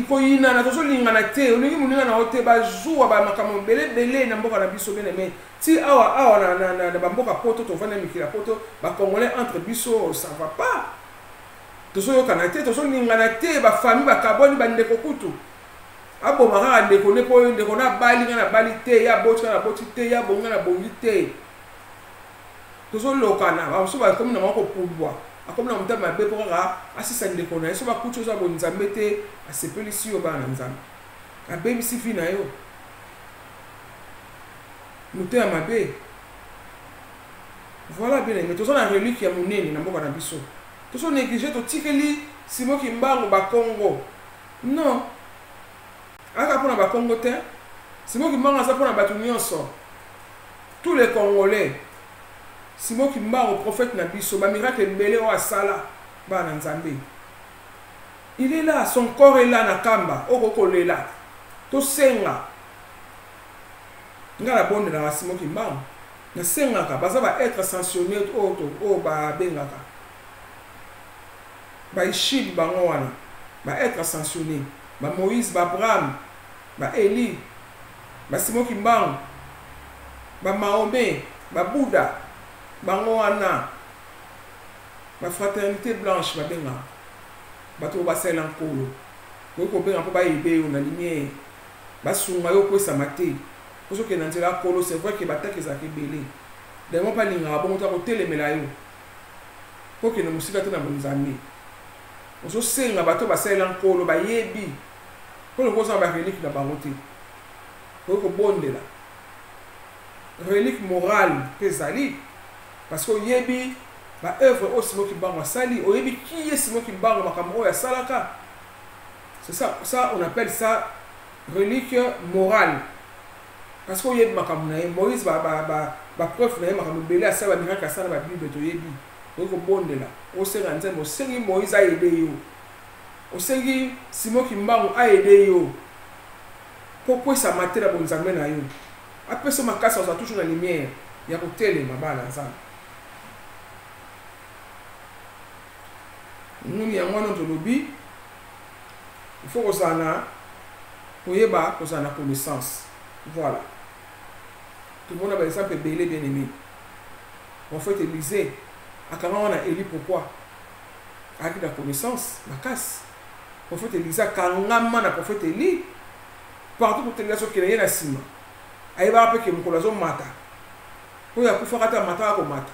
koyina na tozolingana te olingi moninga na ote bazuwa bamakambo belebele na mboka na biso bene me ti awa na bamboka poto tovanda mikila poto bacongolais entre biso ça va pas tozoyokana te tozolingana te bafamille bakaboni bandeko kutu aboma kaka ndeko ne po ndeko na bali nga na bali te ya boti na boti te ya bonga na bongi te tozolokana bamosusu bakomi na moko pulbwa akomi na motema mabe mpo kaka asisa ndeko na ye so bakuti ozo abo nzambe te asepelisi yo bana na nzambe abebisi vi na yo moto ya mabe. Voilà bien aimé, tozo na relique ya monene na mboka na biso tozo néglige totikeli Simon Kimbangu bakongo non aka mpona bakongo te. Simon Kimbangu aza mpona bato nyonso tous les Congolais. Simon Kimbangu prophète na biso bamiracle ebele oyo asala bana nzambe. Il est là, son corps est là na kamba okokolela tosenga nga na bondela na Simon Kimbangu nasengaka baza baêtre sanctionné oyo babengaka baishib bango wana baêtre sanctionné bamoïse baabraham baeli basimon Kimbangu bamahome babuda bango wana bafraternité blanche babengaka bato oyo basalela nkolo oyo kobenga mpo bayebe yo na lumière basunga yo okwesama te ozokende na nzela ya kolo. C'est vrai ke bataki ezalaka ebele dango mpa lingaka bongo to akotelemela yo mpo okende mosika te na bonzambe ozosenga bato basalela nkolo bayebi mpo loko ozanga barelique na bango te oyo kobondela relique morale mpe ezali parce que oyebi baœuvre oyo Simon Kimbangu asali oyebi ki ye Simon Kimbangu makambo oyo asalaka. C'est ça on appelle ça relique morale parce que oyebi makambo na ye Moïse bapreuve na ye makambo ebele asala bamiracle asala na babible toyebi oyo kobondela osenga nzambe osengi Moïse ayede yo osengi Simon Kimbangu ayede yo mpo kwesama te na bonzambe na yo apesa makasi oza toujours na lumière ya kotelema bana nzambe. Nuni yango wana tolobi il faut kozala na koyeba kozala na connaissance. Voilà. Tout le monde a par exemple belé bien aimé. En fait, Élisée, à quand on a élu pourquoi? Avec la connaissance, la casse. En fait, Élisée, quand on a prophète Élie, partout pour tenir sur qu'il y a un ciment. Aïe, va appeler que mon collazo mata. Pour y a pour faire un mata à mata.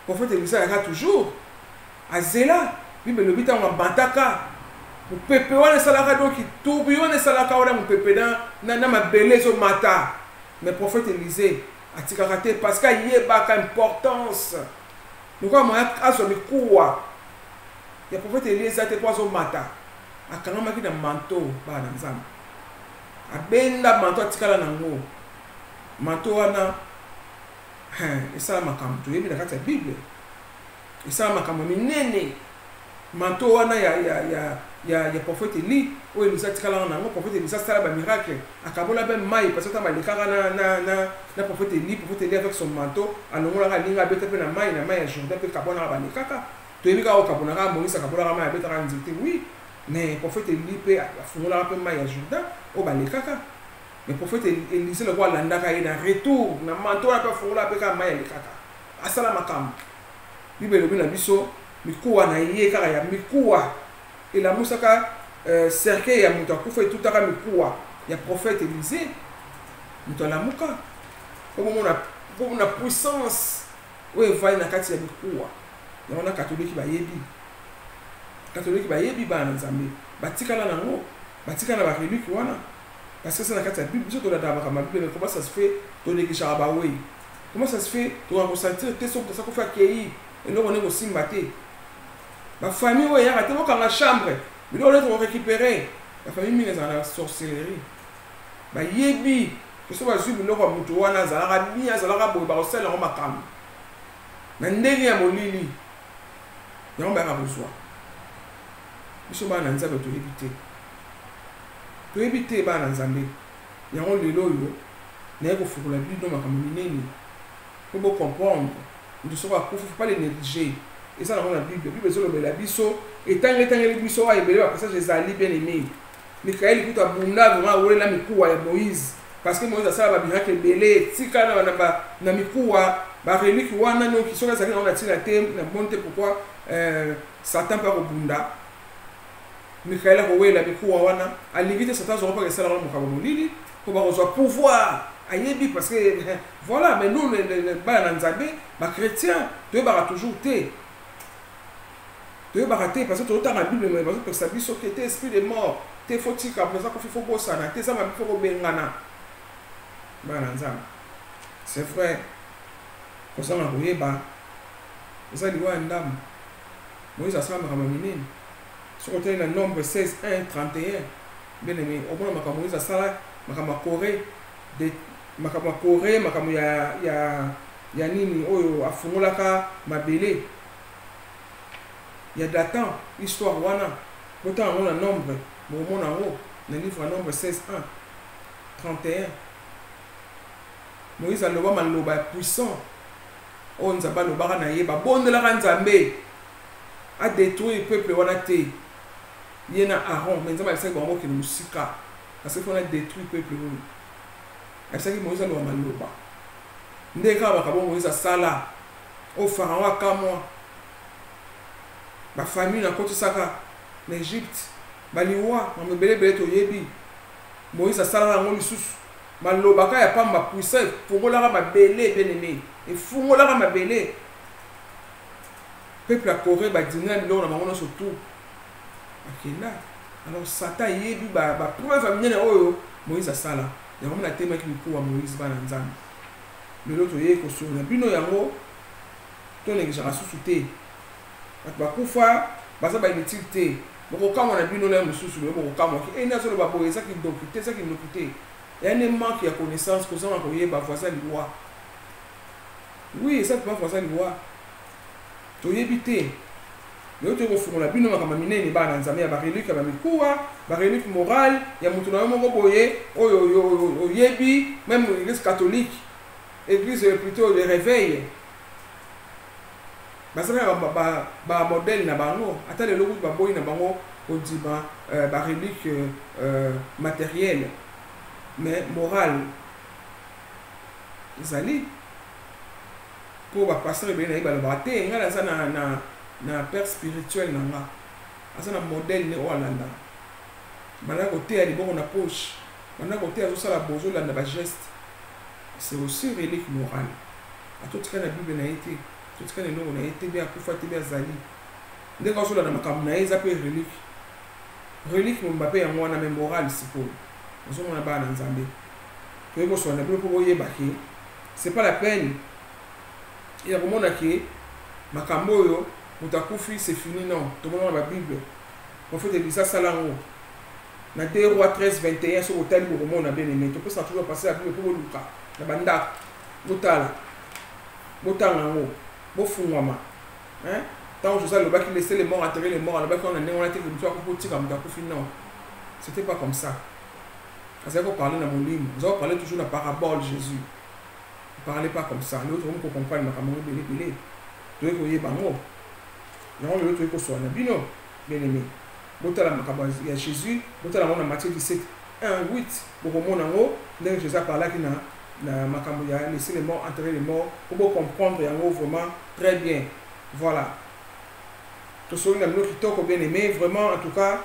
Prophète Élisée, il y a toujours. À Zéla, lui, le but, on a bantaka. Mon pépé, on est salaka donc qui tourbillon, on est salaka, on a mon pépé dans ma belle au matin. Mais prophète Élisée a tiré parce qu'il y a une importance. Nous avons un quoi. Le prophète Élisée a été pas au matin. A quand même un manteau, bah dans zam. A benda manteau a tiré la nango. Manteau ana. Et ça m'a comme tu es bien dans la Bible. Et ça m'a comme minene. Manteau ana ya prophète Élie ou Élisée tikala na ngo prophète Élisée sala ba miracle akabola ben mai parce que tamalika na prophète Élie avec son manteau alongola ka linga beta pe na mai ya Jourdain pe kabona ba likaka to yebika o kabona ka Moïse kabola ka mai beta ka nzite oui mais prophète Élie pe afungola pe mai ya Jourdain o ba likaka mais prophète Élisée le roi landa ka ina retour na manteau la pe fungola pe ka mai ya likaka asala makam Bible lobi na biso mikuwa na ye kaka ya mikuwa et la moussaka cercueil ya muta kufa tout aka mikuwa ya prophète Élisée muta la muka comme on a puissance ouais va na kati ya mikuwa ya wana catholique ba yebi ba nzambe batikala nango batikala ba relique wana parce que c'est na kati ya Bible surtout la daba kama Bible comment ça se fait to nekisha ba oui comment ça se fait to ressentir te so ça ko fa kei et non on est aussi maté. La famille où il y a raté dans la chambre, mais là on récupérer. La famille est dans la sorcellerie. Bah yebi, que ce soit zubu loko mutu wana zalaka bien zalaka bo ba osela ngo makam. Na ndenge ya molili. Yango ba besoin. Biso ba na nzambe to éviter. To éviter ba na nzambe. Yango lelo yo na ko fukula bido makambo minene. Pour comprendre, ne faut pas les négliger. Et ça, dans la Bible, la Bible, et tant que les biso a ébélé, parce que les alliés bien aimés. Michael écoute à Bunda, vraiment, où est la Mikoua et Moïse. Parce que Moïse a ça, il miracle belé, Tika na Mikoua, bah, relique, ouana, non, qui sont là, on a tiré la thème, la bonté, pourquoi Satan part au Bunda. Michael a roué la Mikoua, ouana, à l'éviter Satan, on va pas rester là, on va lili, pour avoir pouvoir, ayebi parce que voilà, mais nous les Nzambe, les chrétiens, tu es toujours té. Tu es baraté parce que tu as la Bible, mais parce que ça dit que tu es esprit de mort, tu es fautique, après ça, il faut que ça, tu es ça, il faut que bengana. C'est vrai. Comme ça, on a ba. Ça dit ouais, ndam. Moïse a ça, ma camarade. Sur le nombre 16, 1, 31. Bien aimé, au moins, ma Moïse a ça, ma camarade Corée. Makambo Corée, makambo ya nini oyo afungolaka mabele ya datan histoire wana bota on a nombre bon nango na livre nombre 16 1 31 Moïse aloba maloba puissant on nzamba lobaka na yeba bondelaka nzambe a détruire peuple wana te yena Aaron mais nzamba alisa bango ke musika parce qu'il faut détruire peuple wana. Asaki Moïse aloba maloba ndeka bakabo Moïse asala au pharaon akamwa ba famille na koti saka na Égypte baliwa mamebele bele to yebi Moïse asala ngo lisusu maloba ka ya pamba puissant fungolaka mabele bien-aimé et fungolaka mabele peuple a Corée ba dinga bilo na bango surtout akenda alors Satan yebi ba première famille na oyo Moïse asala yango na tema ki bikuwa Moïse bana nzambe lelo toye kosona bino yango to nengisa susu te bakufa baza ba inutile te bokokamwa na bino la mususu lelo bokokamwa ki ena solo babo ezaki dokite ezaki dokite ene manque ya connaissance ko zama ko yeba voisin liwa oui ça pas voisin liwa to yebite lelo to kofungola bino makama minene bana nzambe ya ba relique ya ba mikuwa ba relique morale ya mutu na moko boye oyo yebi même l'église catholique église plutôt de réveil basaka ba modèle na bango ata le logo ba boy na bango odima ba relique matérielle mais morale zali pour ba pasteur be na ba baté ngala za na père spirituel nanga asa na modèle ne olanda bana côté ya liboko na poche bana côté azo sala bozo landa ba geste c'est aussi relique morale a tout cas la Bible na été tout cas no na été bien kufa te bien zali ndeko so la makambo na eza pe relique Mbappé ya mwana me morale sikoyo ozo mona bana nzambe to yebo so na bible po yeba ki c'est pas la peine ya komona ki makambo yo mutakufi c'est fini non to mona ba Bible en fait Elisa salango na 2 Rois 13 21 sur hôtel pour mona bien aimé to peut ça toujours passer la Bible pour luka na banda botala ngo bofungwama hein tant je sais le bac laisser les morts enterrer les morts le bac on a né on a été comme ça pour petit comme mutakufi non c'était pas comme ça parce qu'on parlait dans mon livre nous avons parlé toujours de la parabole Jésus ne parlez pas comme ça l'autre on peut comprendre ma camarade belé tu es koyé bango non l'autre est ko so na bino bien aimé botala makaba ya Jésus botala mona Matthieu 17 1 8 bokomona ngo ndenge Jésus parla ki na makambo ya laisser les morts enterrer les morts pour comprendre yango vraiment très bien voilà to so na mino kitoko bien aimé vraiment en tout cas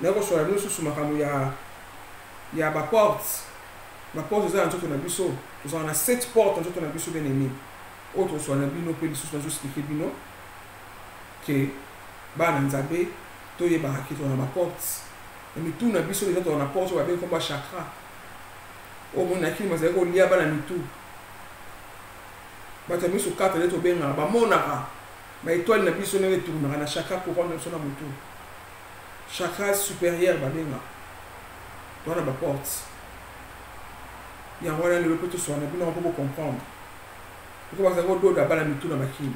na ko so na mino sous makambo ya ba porte za nzoto na biso to na 7 portes nzoto na biso bien aimé autre so na bino pe lisusu na zo expliquer bino que bana nzambe to yeba ki to na ba porte et tout na biso les autres na porte wa bien comme chakra o mona ki mazali ko lia bana mitu bata miso 4 leto benga ba monaka ba étoile na biso na retourna na chakra couronne na sona mutu chakra supérieur ba benga to na ba porte ya wana le peut so na bino pour comprendre pourquoi ça go do da bana mitu na makini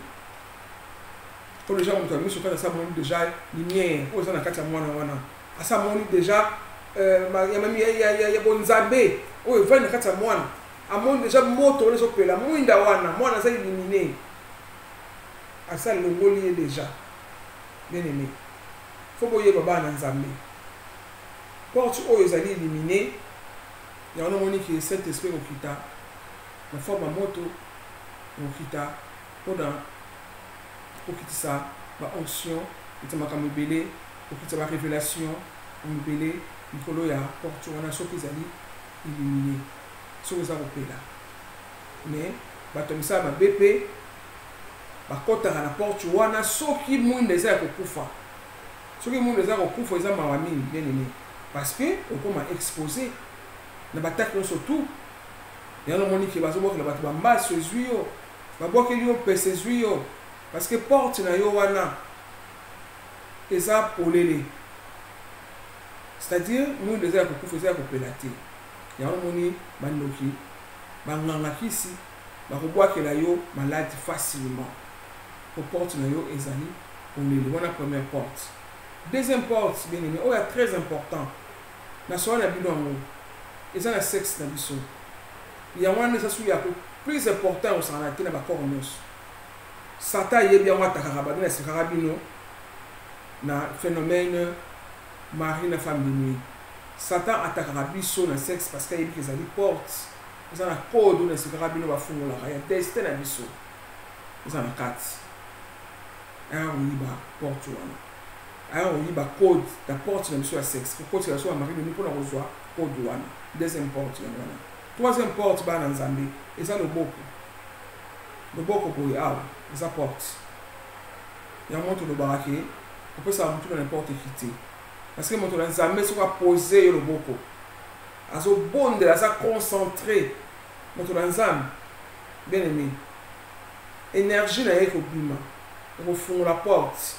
pour les gens qui ont mis sur ça mon déjà lumière aux gens na kati ya mwana wana asa moni déjà ya bonzambe oyo va na kati ya mwana amoni déjà moto les opela mwinda wana mwana za éliminé asa longoli déjà bien aimé faut boye baba na nzambe porte oyo ezali éliminé ya wana moni ki cet esprit okita na forme moto okita pendant okitisa ba onction itamaka mibele okitisa ba révélation mibele likolo ya porte wana soki ezali illuminé soki eza kopela mais bato ya misala mabe mpe bakotaka na porte wana soki mwinda eza ya kokufa soki mwinda eza ya kokufa eza mawa mingi bien aimé parce que okoma exposé na bataki nyonso tout yango omoni ke bazobwakela bato bambaso ezwi yo babwakeli yo pese ezwi yo parce que porte na yo wana eza polele c'est-à-dire mwinda eza ya kokufa eza ya kopela te yango omoni bandoki bangangakisi bakobwakela yo maladi facilement po porte na yo ezali polele wana première porte. Deuxième porte bien aimé oyo est très important na soa na bino yango eza na sexe na biso yango wana eza suli ya plus important osangana te na bakoro nyonso satan ayebi yango atakaka bino asekaka bino na phénomène mari na femme de nuit. Satan atakaka biso na sexe parce que ayebi ke ezali porte eza na code oyo esekaka bino bafungolaka ya destin na biso eza na kati aya koyiba porte wana aya koyiba code na porte na biso ya sexe kokotela biso bamari de nuit mpona kozwa code wana. Deuxième porte yango wana. Troisième porte bana nzambe eza loboko boye awa eza porte yango tolobaka ke kopesaka motu na n'importe qui te parce que moto na nzambe soki apose yo loboko azobondela aza concentré moto na nzambe bien aimé énergie na ye ekobima ekofungola porte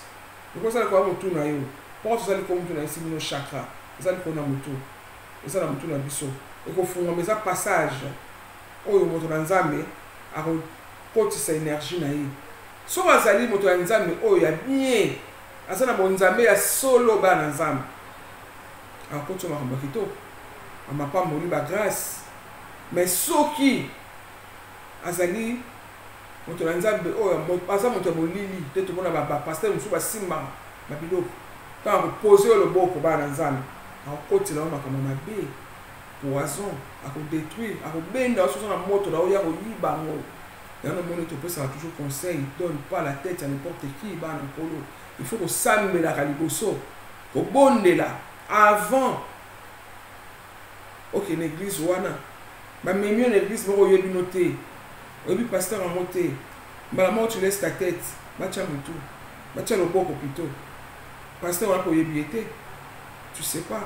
ekosala koya motu na yo porte eza likolo motu na ye simino chakra eza likolo na motu eza na motu na biso ekofungama eza passage oyo moto na nzambe akokotisa énergie na ye soki azali moto ya nzambe oyo ya bien aza na bonzambe ya solo bana nzambe akokotisa makambo ya kitoko amapamboli bagrâce mais soki azali moto na nzambe oyo aza moto ya bolili te tomona bapaster mosusu basimbaka babiloko ntango akopose oyo loboko bana nzambe akokotela oyo makambo mabe poison akodétruire akobenda osoza na moto na oyo ya koyiba yango yango moni topesaka toujours conseil donne pas la tête à n'importe qui bana nkolo il faut kosambelaka liboso kobondela avant okende église wana bamemi yo na église moko oyebi no te oyebi pasteur yango te mbala moko tu laisse ta tête batya motu batya loboko plutôt pasteur wana mpo oyebi ye te tu sais pas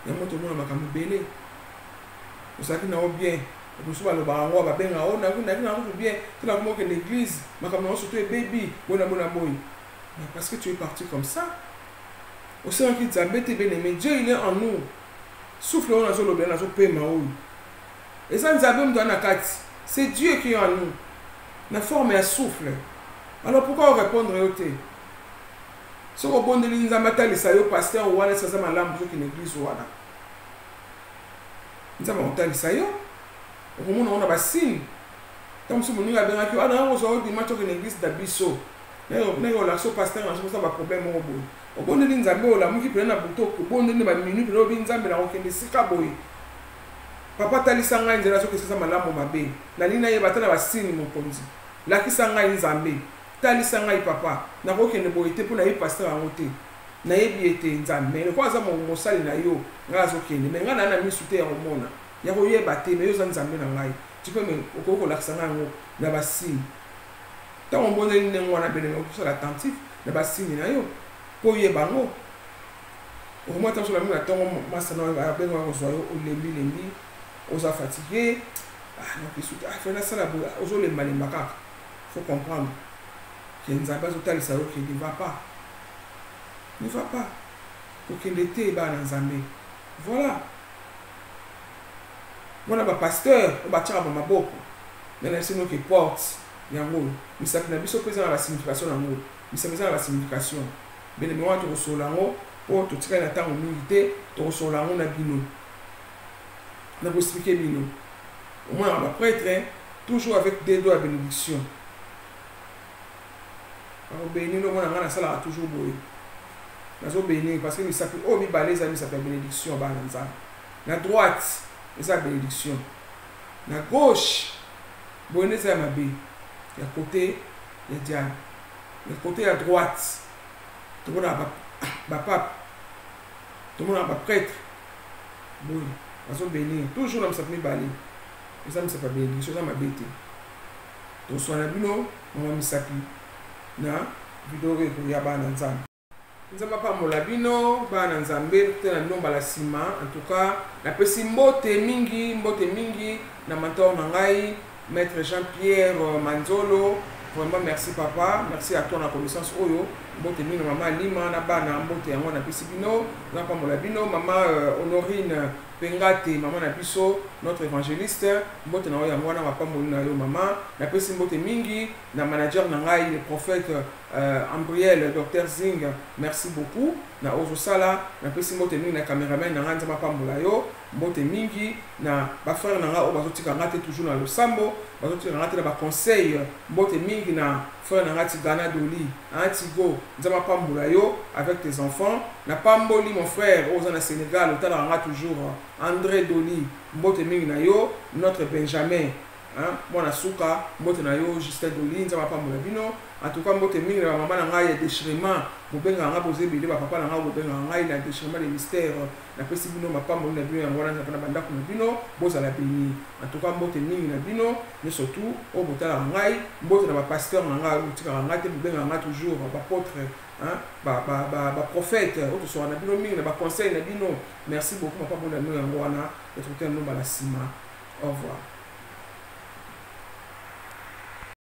yango tomona makambo ebele ozalaki na yo bien mosusu balobaka yango babenga o naki na kutu bien tina komokende église makambo yango surtout ebebi bona boye mais parce que tu es parti comme ça osalaki nzambe te bien aimé Dieu il est en nous souffle oyo nazolobela nazopema oyo eza nzambe moto ana kati c'est Dieu qui est en nous na forme ya souffle alors pourquoi répondre yo te soki obondeli nzambe atalisa yo pasteur wana esi aza malamu soki na église wana nzambe akotalisa yo okomona ona basine ntango mosusu moninga abengaki yo ana kozwa yo dimanche okende église na biso ndenge olakisa o pasteur na sokosa baproblème moko boye obondeli nzambe olamuki pene na buto obondeli baminute pene obi nzambe na kokende esika boye papa talisa ngai nzela soki esisa malamu mabe nali nayeba ata na basine mokonzi lakisa ngai nzambe talisa ngai papa nakokende boye te mpo nayebi pasteur yango te nayebi ete nzambe mais loko aza mosali na yo ngai azokende mais ngai na misu te ya komona ya koyeba te mais yo oza nzambe na ngai tu peux me okoki kolakisa ngai yango na basine ntango ombondeli ndenge wana belenge okosala attentif na basine na yo mpo oyeba yango okomwa ntango sola mingi na ntongo masana abenga kozwa yo olembi oza fatigué nokisu te fe nasala boye ozolembalemba kaka faut comprendre ke nzambe azotalisa yo ke ne va pas kokende te bana nzambe voilà wana bapasteur oyo batiaka bamaboko nanasino ke porte yango misapi na biso mpe eza na basignification yango misapi eza na basignification beneme wana tokosola yango mpo totikali na ntango mingi te tokosola yango na bino na koexplike bino omonaka baprêtre toujours avec des doigts ya bénédiction akobénir omona ngai nasalaka toujours boye nazobénir parce que misapi oyo mibale eza misapi ya bénédiction bana nzambe na droite eza ya bénédiction na gauche boye nde eza ya mabe ya côté ya diable ya côté ya droite tomonaka bapape tomonaka baprêtre boye bazobénir toujours na misapi mibale eza misa pa bénédiction eza mabe te toswana bino mama misapi na video oyo ekoya bana nzambe nzambe apambola bino bana nzambe te na bino mbala nsima en tout cas napesi mbote mingi na mentor na ngai maître Jean-Pierre Manzolo. Vraiment merci papa, merci à toi na connaissance oyo mbote mingi na mama Lima na bana mbote yango na pesi bino na pambola bino mama Honorine Pengate mama na biso notre évangéliste mbote na oyo yango na mapamboli na yo mama na pesi mbote mingi na manager na ngai le prophète Ambriel Dr Zing merci beaucoup na ozosala na pesi mbote mingi na cameraman na ngai nzama pambola yo mbote mingi na ba frère na ngai o bazotika ngate toujours na losambo bazotika ngate na ba conseil mbote mingi na frère na ngai Ghana Doli Antigo nzama pambola yo avec tes enfants na pamboli mon frère oza na Sénégal otala nga toujours André Doli mbote mingi na yo notre Benjamin hein mwana suka mbote na yo Justin Doli nzama pambola bino en tout cas mbote mingi na mama na ngai ya déchirement bobenga nga bozebele ba papa na nga bobenga ngai na déchirement des mystères na pesi bino mapambo na bino yango na bandako na bino bozala béni en tout cas mbote mingi na bino mais surtout o botala ngai mbote na ba pasteur na ngai otika ngai te bobenga nga toujours ba apôtre hein ba prophète o to so na bino mingi na ba conseil na bino merci beaucoup mapambo na bino yango wana et tout un nom bala sima au revoir.